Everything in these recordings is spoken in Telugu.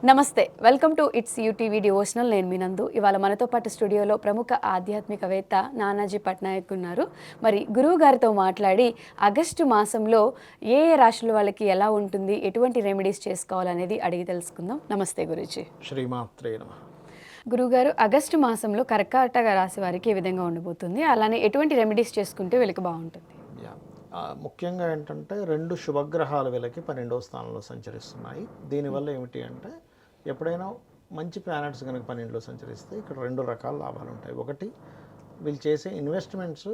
నమస్తే, welcome to it's UTV devotional. నేను మీ నందు. ఇవాళ మనతో పాటు స్టూడియోలో ప్రముఖ ఆధ్యాత్మికవేత్త నానాజీ పట్నాయక్ ఉన్నారు. మరి గురువు గారితో మాట్లాడి ఆగస్టు మాసంలో ఏ ఏ రాశుల వాళ్ళకి ఎలా ఉంటుంది, ఎటువంటి రెమెడీస్ చేసుకోవాలనేది అడిగి తెలుసుకుందాం. నమస్తే గురూజీ. శ్రీమాత్రే నమః. గురువుగారు, ఆగస్టు మాసంలో కర్కాటక రాశి వారికి ఏ విధంగా ఉండబోతుంది, అలానే ఎటువంటి రెమెడీస్ చేసుకుంటే వీళ్ళకి బాగుంటుంది? ముఖ్యంగా ఏంటంటే 2 శుభగ్రహాలు వీళ్ళకి 12వ స్థానంలో సంచరిస్తున్నాయి. దీనివల్ల ఏమిటి అంటే ఎప్పుడైనా మంచి ప్లానెట్స్ కనుక 12లో సంచరిస్తే ఇక్కడ 2 రకాల లాభాలు ఉంటాయి. ఒకటి, వీళ్ళు చేసే ఇన్వెస్ట్మెంట్స్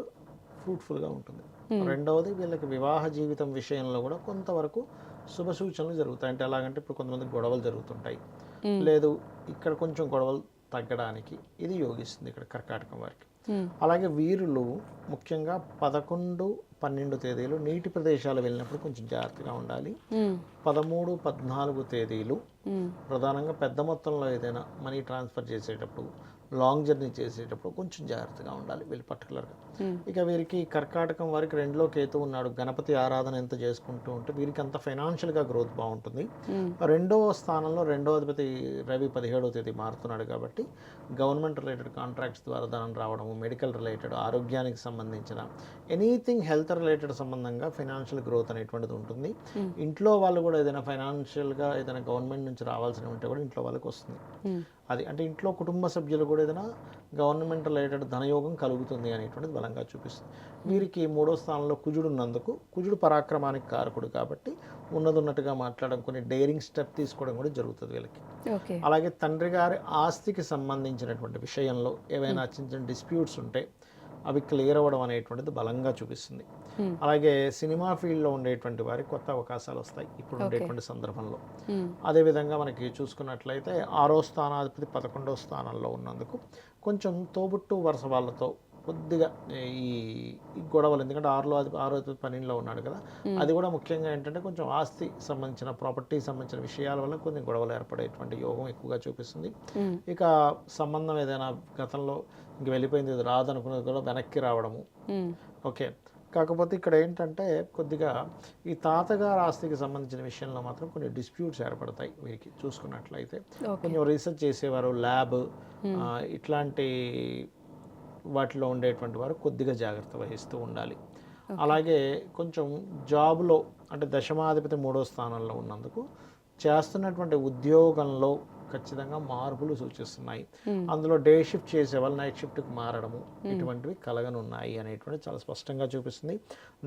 ఫ్రూట్ఫుల్గా ఉంటుంది. రెండవది, వీళ్ళకి వివాహ జీవితం విషయంలో కూడా కొంతవరకు శుభ సూచనలు జరుగుతాయి. అంటే ఎలాగంటే ఇప్పుడు కొంతమంది గొడవలు జరుగుతుంటాయి, లేదు ఇక్కడ కొంచెం గొడవలు తగ్గడానికి ఇది యోగిస్తుంది ఇక్కడ కర్కాటకం వారికి. అలాగే వీరులు ముఖ్యంగా 11, 12 తేదీలు నీటి ప్రదేశాలు వెళ్ళినప్పుడు కొంచెం జాగ్రత్తగా ఉండాలి. 13, 14 తేదీలు ప్రధానంగా పెద్ద మొత్తంలో ఏదైనా మనీ ట్రాన్స్ఫర్ చేసేటప్పుడు, లాంగ్ జర్నీ చేసేటప్పుడు కొంచెం జాగ్రత్తగా ఉండాలి వీళ్ళు పర్టికులర్గా. ఇక వీరికి కర్కాటకం వారికి 2లో కేతు ఉన్నాడు. గణపతి ఆరాధన ఎంత చేసుకుంటూ ఉంటే వీరికి అంత ఫైనాన్షియల్గా గ్రోత్ బాగుంటుంది. 2వ స్థానంలో 2వ అధిపతి రవి 17వ తేదీ మారుతున్నాడు కాబట్టి గవర్నమెంట్ రిలేటెడ్ కాంట్రాక్ట్స్ ద్వారా ధనం రావడము, మెడికల్ రిలేటెడ్, ఆరోగ్యానికి సంబంధించిన ఎనీథింగ్ హెల్త్ రిలేటెడ్ సంబంధంగా ఫైనాన్షియల్ గ్రోత్ అనేటువంటిది ఉంటుంది. ఇంట్లో వాళ్ళు కూడా ఏదైనా ఫైనాన్షియల్గా ఏదైనా గవర్నమెంట్ నుంచి రావాల్సి ఉంటే కూడా ఇంట్లో వాళ్ళకి వస్తుంది. అది అంటే ఇంట్లో కుటుంబ సభ్యులు కూడా ఏదైనా గవర్నమెంట్ రిలేటెడ్ ధనయోగం కలుగుతుంది అనేటువంటిది బలంగా చూపిస్తుంది. వీరికి 3వ స్థానంలో కుజుడు ఉన్నందుకు, కుజుడు పరాక్రమానికి కారకుడు కాబట్టి ఉన్నట్టుగా మాట్లాడడం, కొన్ని డేరింగ్ స్టెప్ తీసుకోవడం కూడా జరుగుతుంది వీళ్ళకి. అలాగే తండ్రి గారి ఆస్తికి సంబంధించినటువంటి విషయంలో ఏవైనా చిన్న చిన్న డిస్ప్యూట్స్ ఉంటే అవి క్లియర్ అవ్వడం అనేటువంటిది బలంగా చూపిస్తుంది. అలాగే సినిమా ఫీల్డ్లో ఉండేటువంటి వారికి కొత్త అవకాశాలు వస్తాయి ఇప్పుడు ఉండేటువంటి సందర్భంలో. అదేవిధంగా మనకి చూసుకున్నట్లయితే 6వ స్థానాధిపతి 11వ స్థానంలో ఉన్నందుకు కొంచెం తోబుట్టు వరుస వాళ్ళతో కొద్దిగా ఈ గొడవలు, ఎందుకంటే 6వ అధిపతి 12లో ఉన్నాడు కదా, అది కూడా ముఖ్యంగా ఏంటంటే కొంచెం ఆస్తి సంబంధించిన, ప్రాపర్టీ సంబంధించిన విషయాల వల్ల కొన్ని గొడవలు ఏర్పడేటువంటి యోగం ఎక్కువగా చూపిస్తుంది. ఇక సంబంధం ఏదైనా గతంలో ఇంక వెళ్ళిపోయింది, ఇది రాదనుకున్నది కూడా వెనక్కి రావడము. ఓకే, కాకపోతే ఇక్కడ ఏంటంటే కొద్దిగా ఈ తాతగారు ఆస్తికి సంబంధించిన విషయంలో మాత్రం కొన్ని డిస్ప్యూట్స్ ఏర్పడతాయి వీరికి. చూసుకున్నట్లయితే కొంచెం రీసెర్చ్ చేసేవారు, ల్యాబ్ ఇట్లాంటి వాటిలో ఉండేటువంటి వారు కొద్దిగా జాగ్రత్త వహిస్తూ ఉండాలి. అలాగే కొంచెం జాబ్లో అంటే దశమాధిపతి 3వ స్థానంలో ఉన్నందుకు చేస్తున్నటువంటి ఉద్యోగంలో ఖచ్చితంగా మార్పులు సూచిస్తున్నాయి. అందులో డే షిఫ్ట్ చేసే వాళ్ళు నైట్ షిఫ్ట్కి మారడము ఇటువంటివి కలగనున్నాయి అనేటువంటి చాలా స్పష్టంగా చూపిస్తుంది.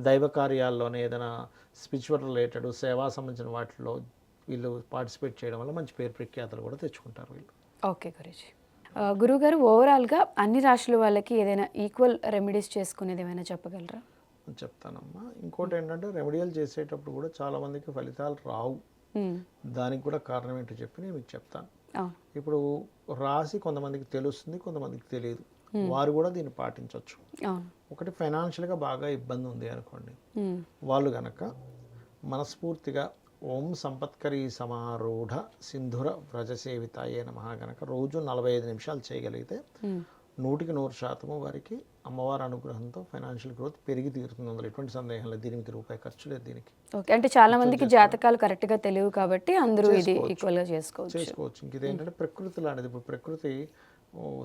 దైవ కార్యాల్లోనే ఏదైనా స్పిరిచువల్ రిలేటెడ్, సేవా సంబంధించిన వాటిలో వీళ్ళు పార్టిసిపేట్ చేయడం వల్ల మంచి పేరు ప్రఖ్యాతలు కూడా తెచ్చుకుంటారు వీళ్ళు. ఓకే గురూజీ. గురువుగారు, ఓవరాల్గా అన్ని రాశుల వాళ్ళకి ఏదైనా ఈక్వల్ రెమెడీస్ చేసుకునేది ఏమైనా చెప్పగలరా? చెప్తానమ్మా. ఇంకోటి ఏంటంటే రెమెడియల్ చేసేటప్పుడు కూడా చాలామందికి ఫలితాలు రావు. దానికి కూడా కారణం ఏంటో చెప్పి నేను మీకు చెప్తాను. ఇప్పుడు రాశి కొంతమందికి తెలుస్తుంది, కొంతమందికి తెలియదు. వారు కూడా దీన్ని పాటించవచ్చు. ఒకటి, ఫైనాన్షియల్గా బాగా ఇబ్బంది ఉంది అనుకోండి, వాళ్ళు గనక మనస్ఫూర్తిగా ఓం సంపత్కరీ సమారూఢ సింధుర వ్రజసేవితాయే నమః గనక రోజు 45 నిమిషాలు చేయగలిగితే 100% వారికి అమ్మవారి అనుగ్రహంతో ఫైనాన్షియల్ గ్రోత్ పెరిగి తీరుతుంది. అందులో ఎటువంటి సందేహం లేదు. దీనికి రూపాయి ఖర్చు లేదు దీనికి. ఓకే, అంటే చాలా మందికి జాతకాలు కరెక్ట్గా తెలియవు కాబట్టి అందరూ ఇది ఈక్వల్గా చేసుకోవచ్చు. ఇంక ఇదేంటంటే ప్రకృతి లాంటిది. ఇప్పుడు ప్రకృతి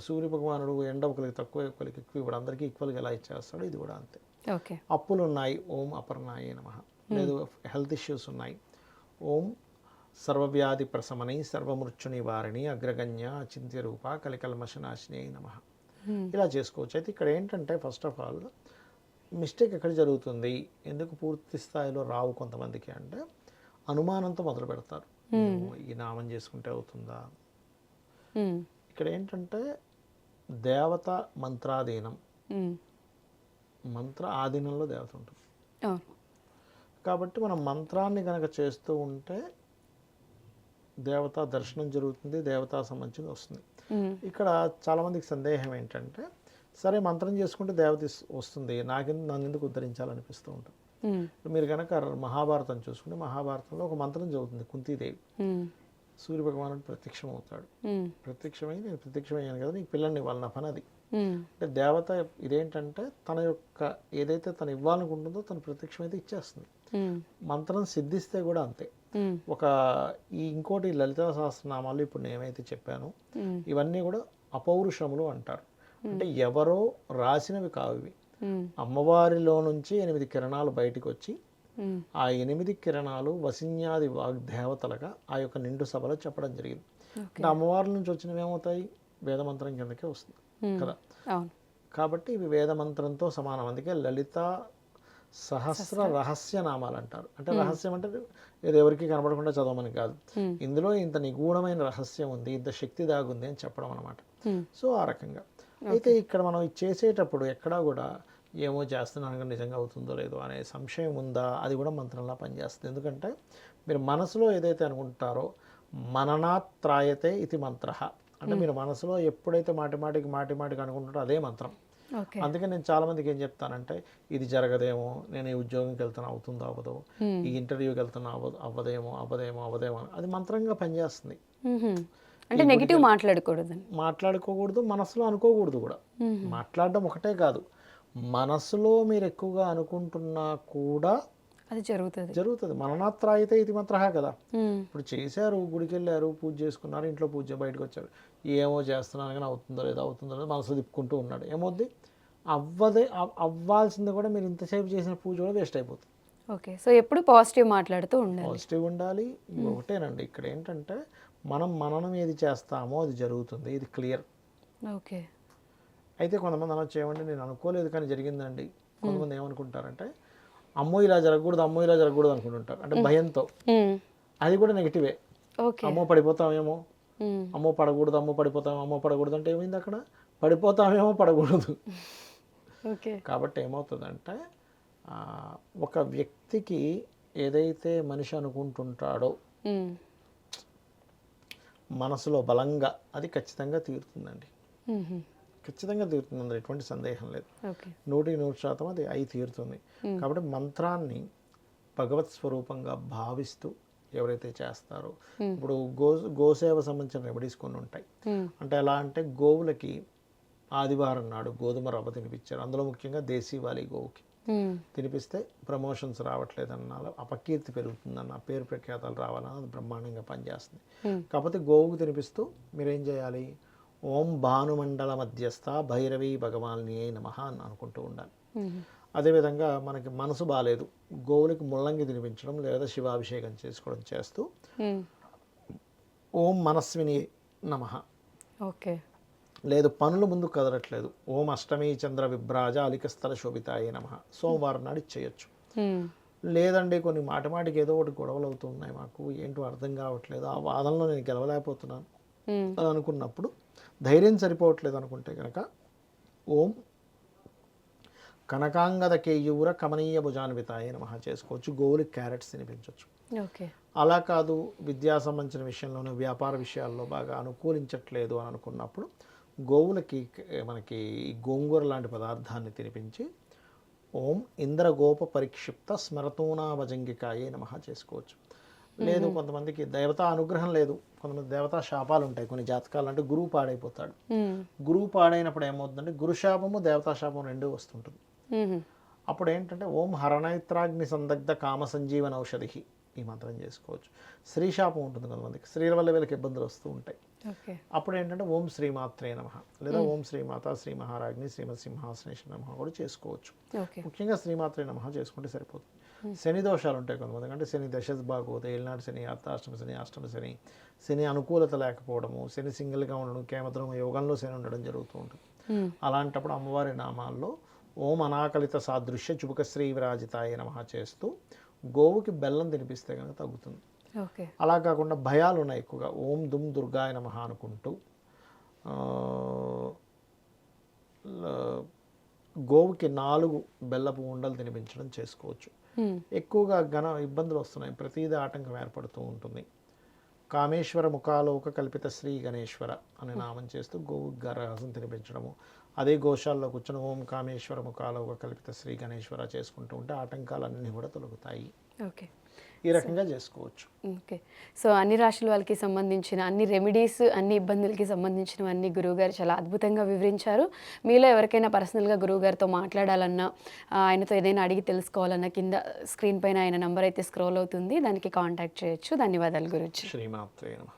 సూర్య భగవానుడు ఎండ ఒకరికి తక్కువ, ఒకరికి ఎక్కువ, ఇప్పుడు అందరికీ ఈక్వల్గా ఎలా ఇచ్చేస్తాడు, ఇది కూడా అంతే. ఓకే, అప్పులు ఉన్నాయి, ఓం అపర్ణాయే నమః. లేదు హెల్త్ ఇష్యూస్ ఉన్నాయి, ఓం సర్వవ్యాధి ప్రశమనై సర్వమృత్యు నివారిణి అగ్రగణ్య అచింత్య రూప కలికల్మషనాశిని నమః. ఇలా చేసుకోవచ్చు. అయితే ఇక్కడ ఏంటంటే ఫస్ట్ ఆఫ్ ఆల్ మిస్టేక్ ఎక్కడ జరుగుతుంది, ఎందుకు పూర్తి స్థాయిలో రావు కొంతమందికి అంటే అనుమానంతో మొదలు పెడతారు. ఈ నామం చేసుకుంటే అవుతుందా? ఇక్కడ ఏంటంటే దేవత మంత్రాధీనం, మంత్ర ఆధీనంలో దేవత ఉంటుంది కాబట్టి మనం మంత్రాన్ని కనుక చేస్తూ ఉంటే దేవతా దర్శనం జరుగుతుంది, దేవతా సంబంధించింది వస్తుంది. ఇక్కడ చాలామందికి సందేహం ఏంటంటే, సరే మంత్రం చేసుకుంటే దేవత వస్తుంది, నన్ను ఎందుకు ఉద్ధరించాలనిపిస్తూ ఉంటుంది. మీరు కనుక మహాభారతం చూసుకుంటే మహాభారతంలో ఒక మంత్రం చదువుతుంది కుంతీదేవి. సూర్యభగవానుడు ప్రత్యక్షం అవుతాడు. ప్రత్యక్షమై నేను ప్రత్యక్షమయ్యాను కదా, నీకు పిల్లల్ని ఇవ్వాలి, నా పని అది. అంటే దేవత ఇదేంటంటే తన యొక్క ఏదైతే తను ఇవ్వాలనుకుంటుందో తను ప్రత్యక్షమైతే ఇచ్చేస్తుంది. మంత్రం సిద్ధిస్తే కూడా అంతే. ఒక ఇంకోటి లలితా సహస్రనామాలు ఇప్పుడు నేను ఏమైతే చెప్పానో ఇవన్నీ కూడా అపౌరుషములు అంటారు. అంటే ఎవరో రాసినవి కావు ఇవి. అమ్మవారిలో నుంచి 8 కిరణాలు బయటికి వచ్చి ఆ 8 కిరణాలు వసిన్యాది వాగ్దేవతలుగా ఆ యొక్క నిండు సభలో చెప్పడం జరిగింది. అంటే అమ్మవారి నుంచి వచ్చినవి ఏమవుతాయి, వేదమంత్రం కిందకే వస్తుంది కదా. కాబట్టి ఇవి వేదమంత్రంతో సమానం. అందుకే లలిత సహస్ర రహస్య నామాలు అంటారు. అంటే రహస్యం అంటే ఇది ఎవరికి కనబడకుండా చదవమని కాదు, ఇందులో ఇంత నిగూఢమైన రహస్యం ఉంది, ఇంత శక్తి దాగుంది అని చెప్పడం అనమాట. సో ఆ రకంగా అయితే ఇక్కడ మనం చేసేటప్పుడు ఎక్కడా కూడా ఏమో చేస్తున్నాను కానీ నిజంగా అవుతుందో లేదో అనే సంశయం ఉందా, అది కూడా మంత్రంలా పనిచేస్తుంది. ఎందుకంటే మీరు మనసులో ఏదైతే అనుకుంటారో మననాత్రాయతే ఇది మంత్ర, అంటే మీరు మనసులో ఎప్పుడైతే మాటిమాటికి అనుకుంటారో అదే మంత్రం. అందుకే నేను చాలా మందికి ఏం చెప్తానంటే ఇది జరగదేమో, నేను ఈ ఉద్యోగంకి వెళ్తాను అవుతుందో అవ్వదో, ఈ ఇంటర్వ్యూకి వెళ్తున్నా అవ్వదేమో అది మంత్రంగా పనిచేస్తుంది. అంటే నెగిటివ్ మాట్లాడుకోకూడదు, మనసులో అనుకోకూడదు కూడా. మాట్లాడడం ఒకటే కాదు, మనసులో మీరు ఎక్కువగా అనుకుంటున్నా కూడా అది జరుగుతుంది. మననాత్రాయితే ఇది మంత్ర కదా. ఇప్పుడు చేశారు, గుడికి వెళ్ళారు, పూజ చేసుకున్నారు, ఇంట్లో పూజ బయటకు వచ్చారు, ఏమో చేస్తున్నాను కానీ అవుతుందో లేదో మనసు తిప్పుకుంటూ ఉన్నాడు, ఏమవుద్ది అవ్వాల్సింది కూడా మీరు ఇంతసేపు చేసిన పూజ కూడా వేస్ట్ అయిపోతుంది. ఓకే, సో ఎప్పుడు పాజిటివ్ మాట్లాడుతూ పాజిటివ్ ఉండాలి. ఒకటేనండి ఇక్కడ ఏంటంటే మనం ఏది చేస్తామో అది జరుగుతుంది, ఇది క్లియర్. ఓకే, అయితే కొంతమంది అనొచ్చు ఏమంటే నేను అనుకోలేదు కానీ జరిగిందండి. కొంతమంది ఏమనుకుంటారంటే అమ్మో ఇలా జరగకూడదు అనుకుంటుంటారు, అంటే భయంతో. అది కూడా నెగిటివే. అమ్మో పడిపోతామేమో, అమ్మో పడకూడదు అంటే ఏమైంది అక్కడ, పడిపోతామేమో పడకూడదు. కాబట్టి ఏమవుతుందంటే ఒక వ్యక్తికి ఏదైతే మనిషి అనుకుంటుంటాడో మనసులో బలంగా అది ఖచ్చితంగా తీరుతుందండి. ఖచ్చితంగా తీరుతుంది, అందులో ఎటువంటి సందేహం లేదు. 100% అది అయి తీరుతుంది. కాబట్టి మంత్రాన్ని భగవత్ స్వరూపంగా భావిస్తూ ఎవరైతే చేస్తారో, ఇప్పుడు గోసేవ సంబంధించిన రెమెడీస్ కొన్ని ఉంటాయి. అంటే ఎలా అంటే గోవులకి ఆదివారం నాడు గోధుమ రవ్వ తినిపించారు, అందులో ముఖ్యంగా దేశీవాలి గోవుకి తినిపిస్తే ప్రమోషన్స్ రావట్లేదన్నా, అపకీర్తి పెరుగుతుందన్న, పేరు ప్రఖ్యాతాలు రావాలన్నా అది బ్రహ్మాండంగా పనిచేస్తుంది. కాకపోతే గోవుకు తినిపిస్తూ మీరేం చేయాలి, ఓం భానుమండల మధ్యస్థ భైరవీ భగవాన్యే నమః అని అనుకుంటూ ఉండాలి. అదేవిధంగా మనకి మనసు బాగాలేదు, గోవులకి ముల్లంగి తినిపించడం లేదా శివాభిషేకం చేసుకోవడం చేస్తూ ఓం మనస్విని నమః. ఓకే, లేదు పనులు ముందు కదలట్లేదు, ఓం అష్టమీ చంద్ర విభ్రాజ అలికస్థల శోభితాయే నమః, సోమవారం నాడు చేయొచ్చు. లేదండి కొన్ని మాటికి ఏదో ఒకటి గొడవలు అవుతున్నాయి, మాకు ఏంటో అర్థం కావట్లేదు, ఆ వాదనలో నేను గెలవలేకపోతున్నాను అని అనుకున్నప్పుడు, ధైర్యం సరిపోవట్లేదు అనుకుంటే కనుక ఓం కనకాంగద కేయూర కమనీయ భుజాన్వితాయే నమః చేసుకోవచ్చు. గోవులకి క్యారెట్స్ తినిపించవచ్చు. అలా కాదు విద్యా సంబంధించిన విషయంలోనూ వ్యాపార విషయాల్లో బాగా అనుకూలించట్లేదు అని అనుకున్నప్పుడు గోవులకి మనకి గోంగూర లాంటి పదార్థాన్ని తినిపించి ఓం ఇంద్రగోప పరిక్షిప్త స్మరతూనాభజంగికాయే నమః చేసుకోవచ్చు. లేదు కొంతమందికి దేవతా అనుగ్రహం లేదు, కొంతమంది దేవతా శాపాలు ఉంటాయి కొన్ని జాతకాలు, అంటే గురువు పాడైపోతాడు. గురువు పాడైనప్పుడు ఏమవుతుందంటే గురుశాపము దేవతా శాపం రెండూ వస్తుంటుంది. అప్పుడు ఏంటంటే ఓం హరనైత్రాగ్ని సందగ్ధ కామ సంజీవన ఔషధి ఈ మంత్రం చేసుకోవచ్చు. స్త్రీ శాపం ఉంటుంది కొంతమందికి, స్త్రీల వల్ల వీళ్ళకి ఇబ్బందులు వస్తూ ఉంటాయి. అప్పుడు ఏంటంటే ఓం శ్రీమాత్రే నమః లేదా ఓం శ్రీమాత శ్రీ మహారాజ్ని శ్రీమద్ సింహాసనేశ్వర నమః కూడా చేసుకోవచ్చు. ముఖ్యంగా శ్రీమాత్రే నమః చేసుకుంటే సరిపోతుంది. శని దోషాలు ఉంటాయి కొంతమందికి, అంటే శని దశ బాగోదు, ఏళ్ళనాడు శని, అర్ధాష్టమ శని, అష్టమ శని, శని అనుకూలత లేకపోవడము, శని సింగిల్గా ఉండడం, కేవలం యోగంలో శని ఉండడం జరుగుతూ ఉంటుంది. అలాంటప్పుడు అమ్మవారి నామాల్లో ఓం అనాకలిత సాదృశ్య చుబుకశ్రీ విరాజితాయ నమః చేస్తూ గోవుకి బెల్లం తినిపిస్తే కనుక తగ్గుతుంది. అలా కాకుండా భయాలు ఉన్నాయి ఎక్కువగా, ఓం దుమ్ దుర్గాయ నమః అనుకుంటూ గోవుకి 4 బెల్లపు ఉండలు తినిపించడం చేసుకోవచ్చు. ఎక్కువగా ఇబ్బందులు వస్తున్నాయి, ప్రతిదీ ఆటంకం ఏర్పడుతూ ఉంటుంది. కామేశ్వర ముఖాలోక కల్పిత శ్రీ గణేశ్వర అనే నామం చేస్తూ గోవు గరహసం తినిపించడము, అదే గోశాల్లో కూర్చొని ఓం కామేశ్వర ముఖాలోక కల్పిత శ్రీ గణేశ్వర చేసుకుంటూ ఉంటే ఆటంకాలన్నీ కూడా తొలగుతాయి. ఓకే, ఈ రకంగా చేసుకోవచ్చు. ఓకే. సో అన్ని రాశుల వాళ్ళకి సంబంధించిన అన్ని రెమెడీస్, అన్ని ఇబ్బందులకి సంబంధించినవన్నీ గురువుగారు చాలా అద్భుతంగా వివరించారు. మీలో ఎవరికైనా పర్సనల్గా గురువుగారితో మాట్లాడాలన్నా, ఆయనతో ఏదైనా అడిగి తెలుసుకోవాలన్నా కింద స్క్రీన్ పైన ఆయన నంబర్ అయితే స్క్రోల్ అవుతుంది, దానికి కాంటాక్ట్ చేయొచ్చు. ధన్యవాదాలు గురూజీ. శ్రీమాత్రే నమః.